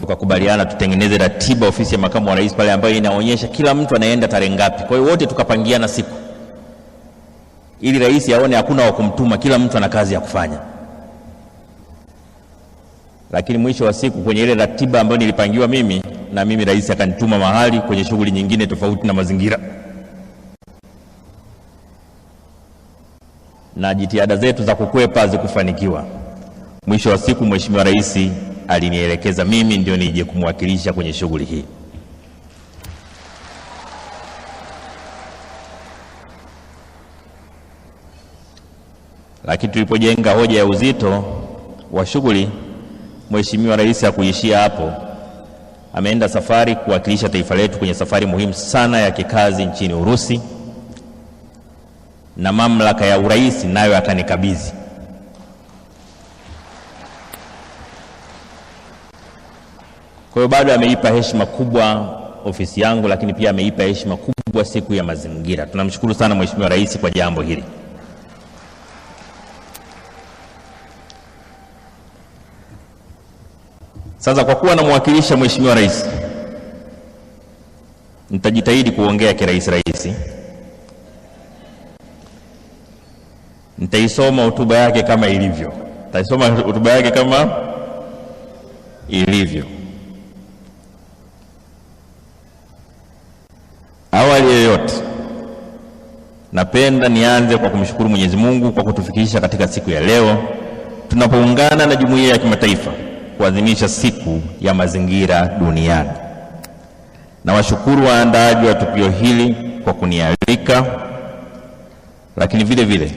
tukakubaliana tutengeneze ratiba ofisi ya makamu wa rais pale ambayo inaonyesha kila mtu anaenda tarehe ngapi. Kwa hiyo wote tukapangiana siku ili rais aone hakuna wa kumtuma, kila mtu ana kazi ya kufanya. Lakini mwisho wa siku kwenye ile ratiba ambayo nilipangiwa mimi, na mimi rais akanituma mahali kwenye shughuli nyingine tofauti na mazingira. Na jitihada zetu za kukwepa zikufanikiwa. Mwisho wa siku Mheshimiwa Rais alinielekeza mimi ndio nije kumwakilisha kwenye shughuli hii. Lakini tulipojenga hoja ya uzito wa shughuli, Mheshimiwa Rais hakuishia hapo. Ameenda safari kuwakilisha taifa letu kwenye safari muhimu sana ya kikazi nchini Urusi, na mamlaka ya urais nayo akanikabidhi. Kwa hiyo bado ameipa heshima kubwa ofisi yangu, lakini pia ameipa heshima kubwa siku ya mazingira. Tunamshukuru sana Mheshimiwa Rais kwa jambo hili. Sasa kwa kuwa namwakilisha Mheshimiwa Rais, nitajitahidi kuongea kirais. Nitaisoma hotuba yake kama ilivyo. Awali yoyote, napenda nianze kwa kumshukuru Mwenyezi Mungu kwa kutufikisha katika siku ya leo tunapoungana na jumuiya ya kimataifa kuadhimisha siku ya mazingira duniani. Na washukuru waandaaji wa tukio hili kwa kunialika, lakini vile vile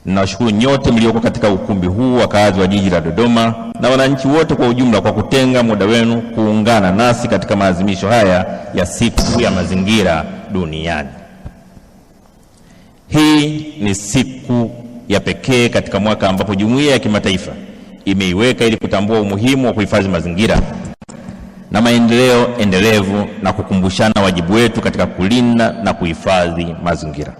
ninawashukuru nyote mlioko katika ukumbi huu, wakazi wa jiji la Dodoma na wananchi wote kwa ujumla kwa kutenga muda wenu kuungana nasi katika maadhimisho haya ya siku ya mazingira duniani. Hii ni siku ya pekee katika mwaka ambapo jumuiya ya kimataifa imeiweka ili kutambua umuhimu wa kuhifadhi mazingira na maendeleo endelevu na kukumbushana wajibu wetu katika kulinda na kuhifadhi mazingira.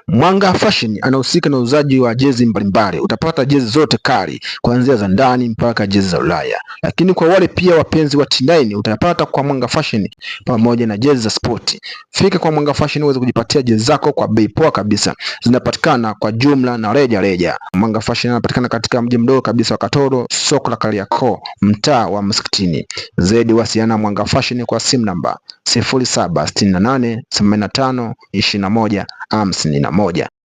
Mwanga Fashion anahusika na uuzaji wa jezi mbalimbali. Utapata jezi zote kali kuanzia za ndani mpaka jezi za Ulaya. Lakini kwa wale pia wapenzi wa T9 utapata kwa Mwanga Fashion pamoja na jezi za sport. Fika kwa Mwanga Fashion uweze kujipatia jezi zako kwa bei poa kabisa. Zinapatikana kwa jumla na reja. Mwanga Fashion anapatikana katika mji mdogo kabisa wa Katoro, soko la Kariakoo, mtaa wa Msikitini. Zaidi wasiana Mwanga Fashion kwa simu namba 0768852151.